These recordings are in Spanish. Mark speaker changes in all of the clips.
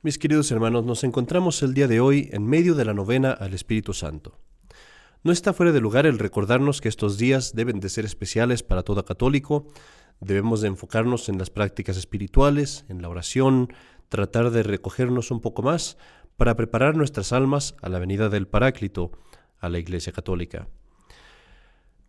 Speaker 1: Mis queridos hermanos, nos encontramos el día de hoy en medio de la novena al Espíritu Santo. No está fuera de lugar el recordarnos que estos días deben de ser especiales para todo católico. Debemos de enfocarnos en las prácticas espirituales, en la oración, tratar de recogernos un poco más para preparar nuestras almas a la venida del Paráclito, a la Iglesia Católica.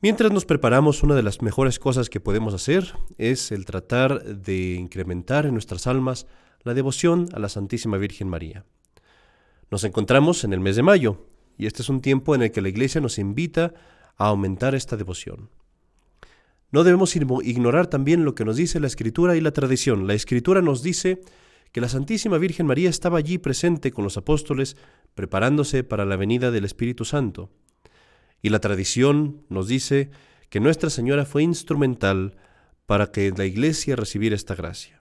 Speaker 1: Mientras nos preparamos, una de las mejores cosas que podemos hacer es el tratar de incrementar en nuestras almas la devoción a la Santísima Virgen María. Nos encontramos en el mes de mayo, y este es un tiempo en el que la Iglesia nos invita a aumentar esta devoción. No debemos ignorar también lo que nos dice la Escritura y la tradición. La Escritura nos dice que la Santísima Virgen María estaba allí presente con los apóstoles, preparándose para la venida del Espíritu Santo. Y la tradición nos dice que Nuestra Señora fue instrumental para que la Iglesia recibiera esta gracia.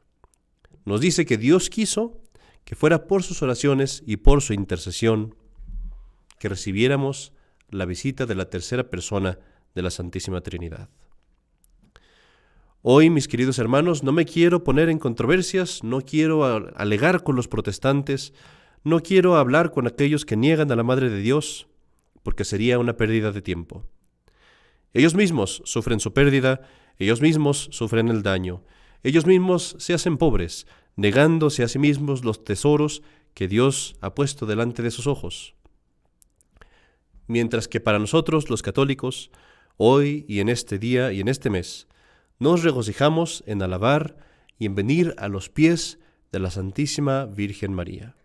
Speaker 1: Nos dice que Dios quiso que fuera por sus oraciones y por su intercesión que recibiéramos la visita de la tercera persona de la Santísima Trinidad. Hoy, mis queridos hermanos, no me quiero poner en controversias, no quiero alegar con los protestantes, no quiero hablar con aquellos que niegan a la Madre de Dios, porque sería una pérdida de tiempo. Ellos mismos sufren su pérdida, ellos mismos sufren el daño, ellos mismos se hacen pobres, negándose a sí mismos los tesoros que Dios ha puesto delante de sus ojos. Mientras que para nosotros, los católicos, hoy y en este día y en este mes, nos regocijamos en alabar y en venir a los pies de la Santísima Virgen María.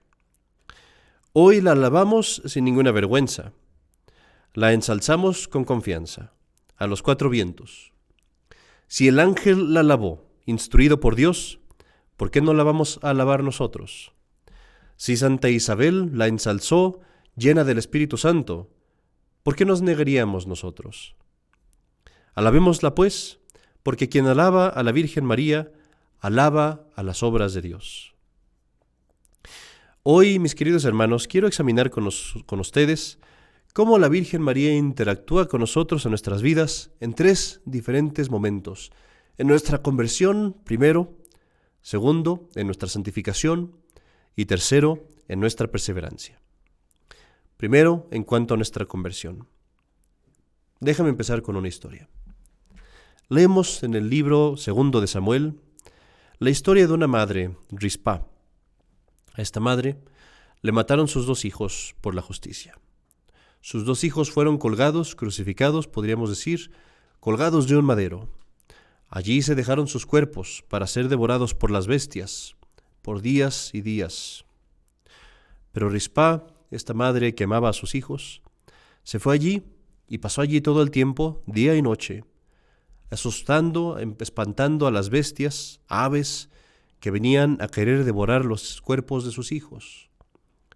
Speaker 1: Hoy la alabamos sin ninguna vergüenza, la ensalzamos con confianza, a los cuatro vientos. Si el ángel la alabó, instruido por Dios, ¿por qué no la vamos a alabar nosotros? Si Santa Isabel la ensalzó, llena del Espíritu Santo, ¿por qué nos negaríamos nosotros? Alabémosla pues, porque quien alaba a la Virgen María, alaba a las obras de Dios. Hoy, mis queridos hermanos, quiero examinar con ustedes cómo la Virgen María interactúa con nosotros en nuestras vidas en tres diferentes momentos. En nuestra conversión, primero; segundo, en nuestra santificación; y tercero, en nuestra perseverancia. Primero, en cuanto a nuestra conversión. Déjame empezar con una historia. Leemos en el libro segundo de Samuel la historia de una madre, Rispa. A esta madre le mataron sus dos hijos por la justicia. Sus dos hijos fueron colgados, crucificados, podríamos decir, colgados de un madero. Allí se dejaron sus cuerpos para ser devorados por las bestias, por días y días. Pero Rispa, esta madre que amaba a sus hijos, se fue allí y pasó allí todo el tiempo, día y noche, asustando, espantando a las bestias, aves, que venían a querer devorar los cuerpos de sus hijos.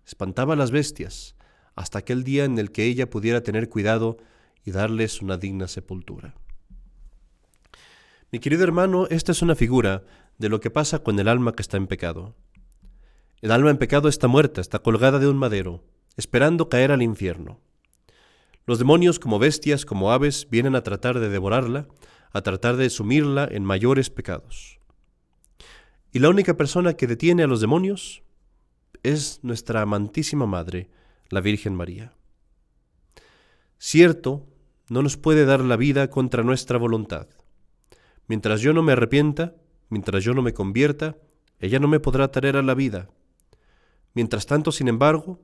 Speaker 1: Espantaba a las bestias hasta aquel día en el que ella pudiera tener cuidado y darles una digna sepultura. Mi querido hermano, esta es una figura de lo que pasa con el alma que está en pecado. El alma en pecado está muerta, está colgada de un madero, esperando caer al infierno. Los demonios, como bestias, como aves, vienen a tratar de devorarla, a tratar de sumirla en mayores pecados. Y la única persona que detiene a los demonios es nuestra amantísima Madre, la Virgen María. Cierto, no nos puede dar la vida contra nuestra voluntad. Mientras yo no me arrepienta, mientras yo no me convierta, ella no me podrá traer a la vida. Mientras tanto, sin embargo,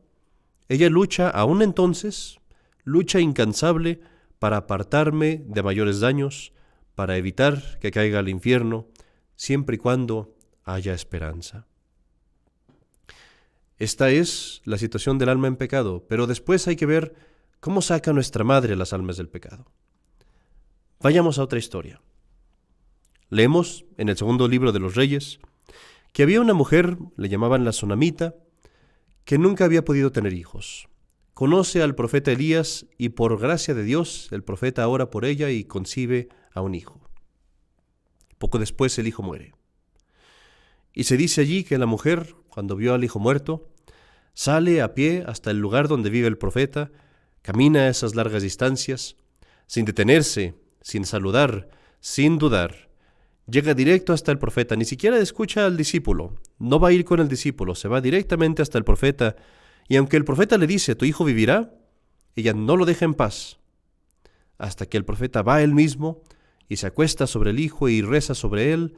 Speaker 1: ella lucha, aún entonces, lucha incansable para apartarme de mayores daños, para evitar que caiga al infierno, siempre y cuando haya esperanza. Esta es la situación del alma en pecado, pero después hay que ver cómo saca nuestra Madre las almas del pecado. Vayamos a otra historia. Leemos en el segundo libro de los Reyes que había una mujer, le llamaban la Sunamita, que nunca había podido tener hijos. Conoce al profeta Elías y por gracia de Dios el profeta ora por ella y concibe a un hijo. Poco después el hijo muere. Y se dice allí que la mujer, cuando vio al hijo muerto, sale a pie hasta el lugar donde vive el profeta, camina esas largas distancias, sin detenerse, sin saludar, sin dudar. Llega directo hasta el profeta, ni siquiera escucha al discípulo, no va a ir con el discípulo, se va directamente hasta el profeta, y aunque el profeta le dice, tu hijo vivirá, ella no lo deja en paz, hasta que el profeta va él mismo y se acuesta sobre el hijo y reza sobre él,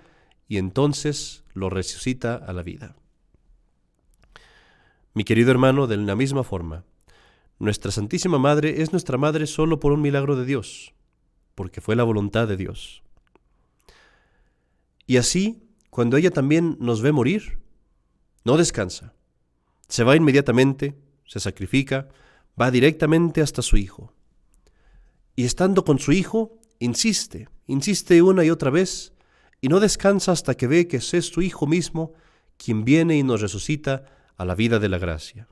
Speaker 1: y entonces lo resucita a la vida. Mi querido hermano, de la misma forma, nuestra Santísima Madre es nuestra Madre solo por un milagro de Dios, porque fue la voluntad de Dios. Y así, cuando ella también nos ve morir, no descansa. Se va inmediatamente, se sacrifica, va directamente hasta su hijo. Y estando con su hijo, insiste una y otra vez, y no descansa hasta que ve que es su hijo mismo quien viene y nos resucita a la vida de la gracia.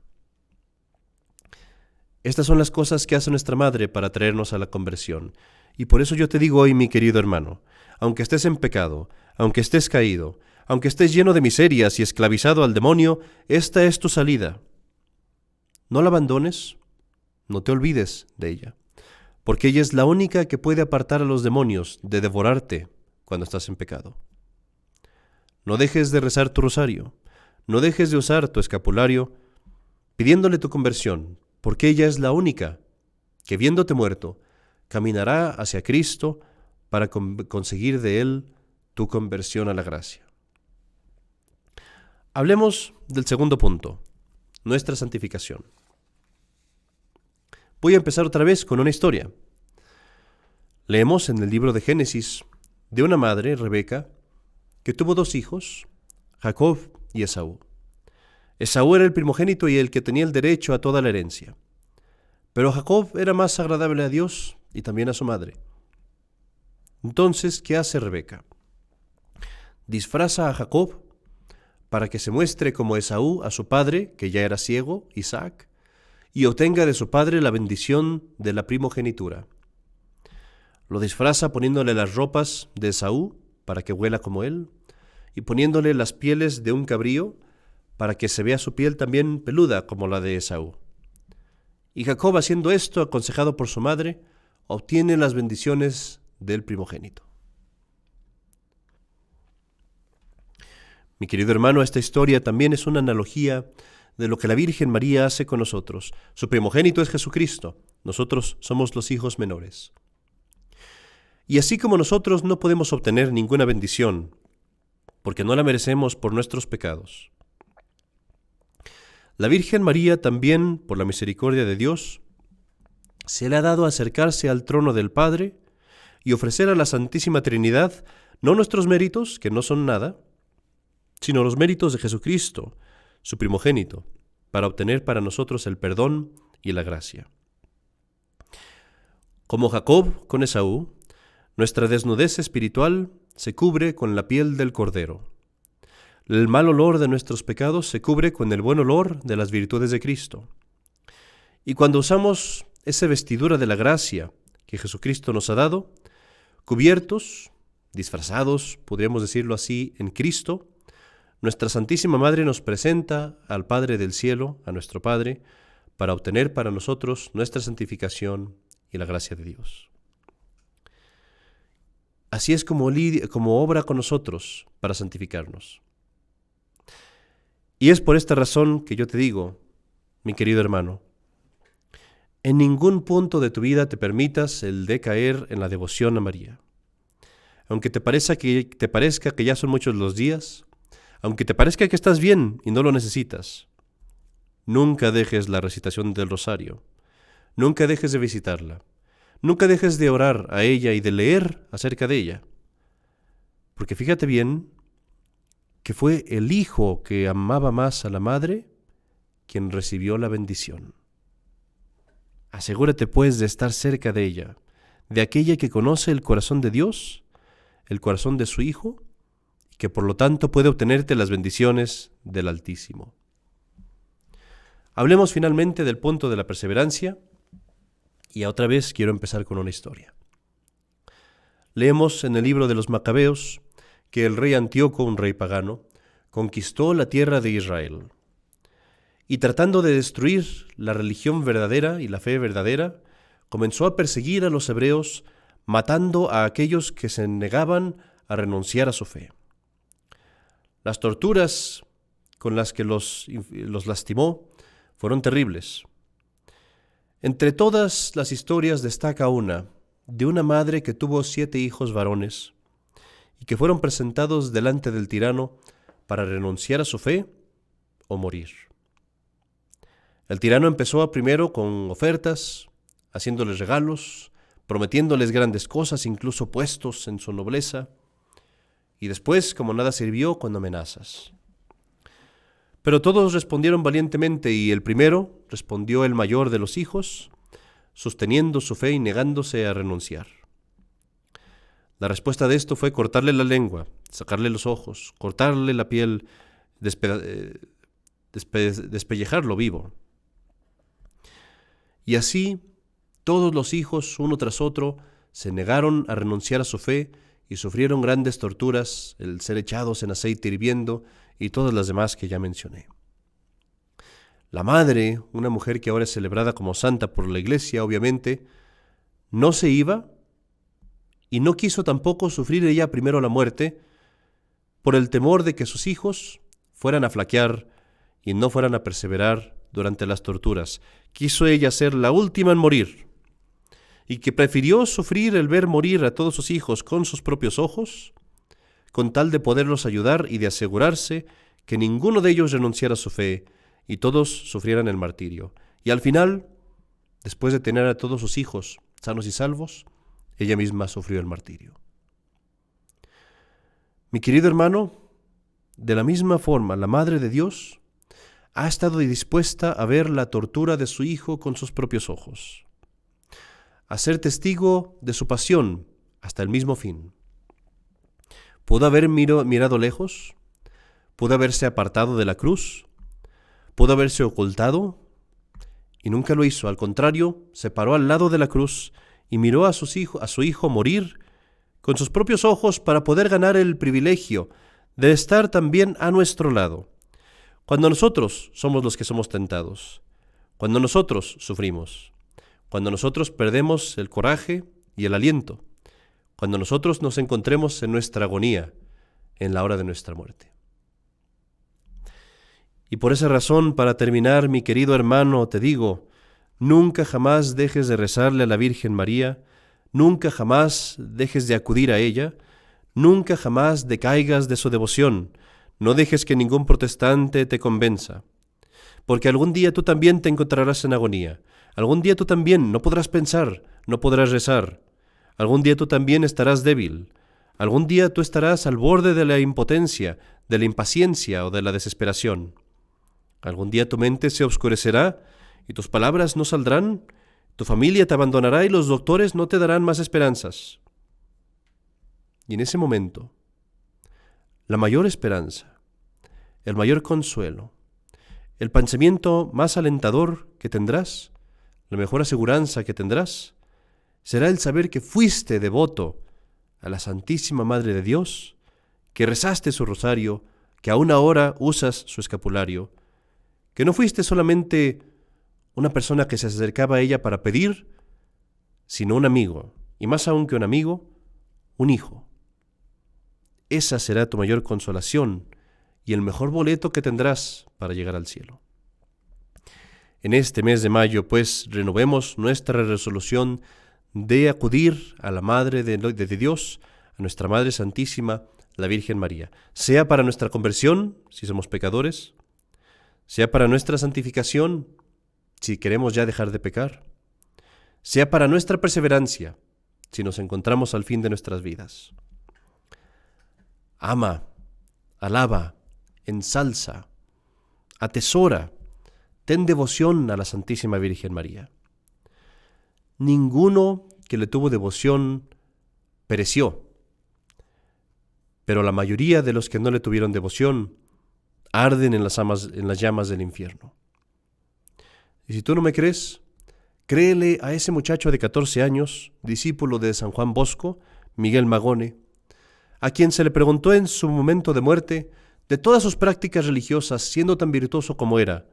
Speaker 1: Estas son las cosas que hace nuestra Madre para traernos a la conversión. Y por eso yo te digo hoy, mi querido hermano, aunque estés en pecado, aunque estés caído, aunque estés lleno de miserias y esclavizado al demonio, esta es tu salida. No la abandones, no te olvides de ella, porque ella es la única que puede apartar a los demonios de devorarte cuando estás en pecado. No dejes de rezar tu rosario, no dejes de usar tu escapulario, pidiéndole tu conversión, porque ella es la única que, viéndote muerto, caminará hacia Cristo para conseguir de Él tu conversión a la gracia. Hablemos del segundo punto, nuestra santificación. Voy a empezar otra vez con una historia. Leemos en el libro de Génesis de una madre, Rebeca, que tuvo 2 hijos, Jacob y Esaú. Esaú era el primogénito y el que tenía el derecho a toda la herencia. Pero Jacob era más agradable a Dios y también a su madre. Entonces, ¿qué hace Rebeca? Disfraza a Jacob para que se muestre como Esaú a su padre, que ya era ciego, Isaac, y obtenga de su padre la bendición de la primogenitura. Lo disfraza poniéndole las ropas de Esaú para que huela como él, y poniéndole las pieles de un cabrío para que se vea su piel también peluda como la de Esaú. Y Jacob, haciendo esto, aconsejado por su madre, obtiene las bendiciones del primogénito. Mi querido hermano, esta historia también es una analogía de lo que la Virgen María hace con nosotros. Su primogénito es Jesucristo, nosotros somos los hijos menores. Y así como nosotros no podemos obtener ninguna bendición, porque no la merecemos por nuestros pecados, la Virgen María también, por la misericordia de Dios, se le ha dado acercarse al trono del Padre y ofrecer a la Santísima Trinidad no nuestros méritos, que no son nada, sino los méritos de Jesucristo, su primogénito, para obtener para nosotros el perdón y la gracia. Como Jacob con Esaú, nuestra desnudez espiritual se cubre con la piel del Cordero. El mal olor de nuestros pecados se cubre con el buen olor de las virtudes de Cristo. Y cuando usamos esa vestidura de la gracia que Jesucristo nos ha dado, cubiertos, disfrazados, podríamos decirlo así, en Cristo, nuestra Santísima Madre nos presenta al Padre del Cielo, a nuestro Padre, para obtener para nosotros nuestra santificación y la gracia de Dios. Así es como obra con nosotros para santificarnos. Y es por esta razón que yo te digo, mi querido hermano, en ningún punto de tu vida te permitas el de caer en la devoción a María. Aunque te parezca que ya son muchos los días, aunque te parezca que estás bien y no lo necesitas, nunca dejes la recitación del rosario, nunca dejes de visitarla, nunca dejes de orar a ella y de leer acerca de ella. Porque fíjate bien que fue el hijo que amaba más a la madre quien recibió la bendición. Asegúrate pues de estar cerca de ella, de aquella que conoce el corazón de Dios, el corazón de su Hijo, y que por lo tanto puede obtenerte las bendiciones del Altísimo. Hablemos finalmente del punto de la perseverancia, y otra vez quiero empezar con una historia. Leemos en el libro de los Macabeos que el rey Antíoco, un rey pagano, conquistó la tierra de Israel. Y tratando de destruir la religión verdadera y la fe verdadera, comenzó a perseguir a los hebreos, matando a aquellos que se negaban a renunciar a su fe. Las torturas con las que los lastimó fueron terribles. Entre todas las historias destaca una, de una madre que tuvo 7 hijos varones y que fueron presentados delante del tirano para renunciar a su fe o morir. El tirano empezó primero con ofertas, haciéndoles regalos, prometiéndoles grandes cosas, incluso puestos en su nobleza, y después, como nada sirvió, con amenazas. Pero todos respondieron valientemente, y el primero respondió el mayor de los hijos, sosteniendo su fe y negándose a renunciar. La respuesta de esto fue cortarle la lengua, sacarle los ojos, cortarle la piel, despellejarlo vivo. Y así, todos los hijos, uno tras otro, se negaron a renunciar a su fe y sufrieron grandes torturas, el ser echados en aceite hirviendo y todas las demás que ya mencioné. La madre, una mujer que ahora es celebrada como santa por la Iglesia, obviamente, no se iba y no quiso tampoco sufrir ella primero la muerte por el temor de que sus hijos fueran a flaquear y no fueran a perseverar durante las torturas. Quiso ella ser la última en morir, y que prefirió sufrir el ver morir a todos sus hijos con sus propios ojos, con tal de poderlos ayudar y de asegurarse que ninguno de ellos renunciara a su fe y todos sufrieran el martirio. Y al final, después de tener a todos sus hijos sanos y salvos, ella misma sufrió el martirio. Mi querido hermano, de la misma forma, la Madre de Dios ha estado dispuesta a ver la tortura de su Hijo con sus propios ojos, a ser testigo de su pasión hasta el mismo fin. Pudo haber mirado lejos, pudo haberse apartado de la cruz, pudo haberse ocultado, y nunca lo hizo. Al contrario, se paró al lado de la cruz y miró a su hijo morir con sus propios ojos para poder ganar el privilegio de estar también a nuestro lado. Cuando nosotros somos los que somos tentados, cuando nosotros sufrimos, cuando nosotros perdemos el coraje y el aliento, cuando nosotros nos encontremos en nuestra agonía, en la hora de nuestra muerte. Y por esa razón, para terminar, mi querido hermano, te digo, nunca jamás dejes de rezarle a la Virgen María, nunca jamás dejes de acudir a ella, nunca jamás decaigas de su devoción, no dejes que ningún protestante te convenza, porque algún día tú también te encontrarás en agonía, algún día tú también no podrás pensar, no podrás rezar, algún día tú también estarás débil, algún día tú estarás al borde de la impotencia, de la impaciencia o de la desesperación. Algún día tu mente se oscurecerá y tus palabras no saldrán, tu familia te abandonará y los doctores no te darán más esperanzas. Y en ese momento, la mayor esperanza, el mayor consuelo, el pensamiento más alentador que tendrás, la mejor aseguranza que tendrás, será el saber que fuiste devoto a la Santísima Madre de Dios, que rezaste su rosario, que aún ahora usas su escapulario, que no fuiste solamente una persona que se acercaba a ella para pedir, sino un amigo, y más aún que un amigo, un hijo. Esa será tu mayor consolación y el mejor boleto que tendrás para llegar al cielo. En este mes de mayo, pues, renovemos nuestra resolución de acudir a la Madre de Dios, a nuestra Madre Santísima, la Virgen María, sea para nuestra conversión, si somos pecadores, sea para nuestra santificación, si queremos ya dejar de pecar, sea para nuestra perseverancia, si nos encontramos al fin de nuestras vidas. Ama, alaba, ensalza, atesora, ten devoción a la Santísima Virgen María. Ninguno que le tuvo devoción pereció, pero la mayoría de los que no le tuvieron devoción arden en las llamas del infierno. Y si tú no me crees, créele a ese muchacho de 14 años, discípulo de San Juan Bosco, Miguel Magone, a quien se le preguntó en su momento de muerte, de todas sus prácticas religiosas, siendo tan virtuoso como era,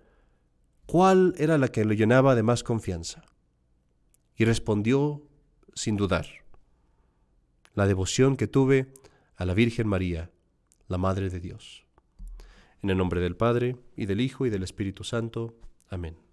Speaker 1: ¿cuál era la que lo llenaba de más confianza? Y respondió sin dudar, la devoción que tuve a la Virgen María, la Madre de Dios. En el nombre del Padre, y del Hijo, y del Espíritu Santo. Amén.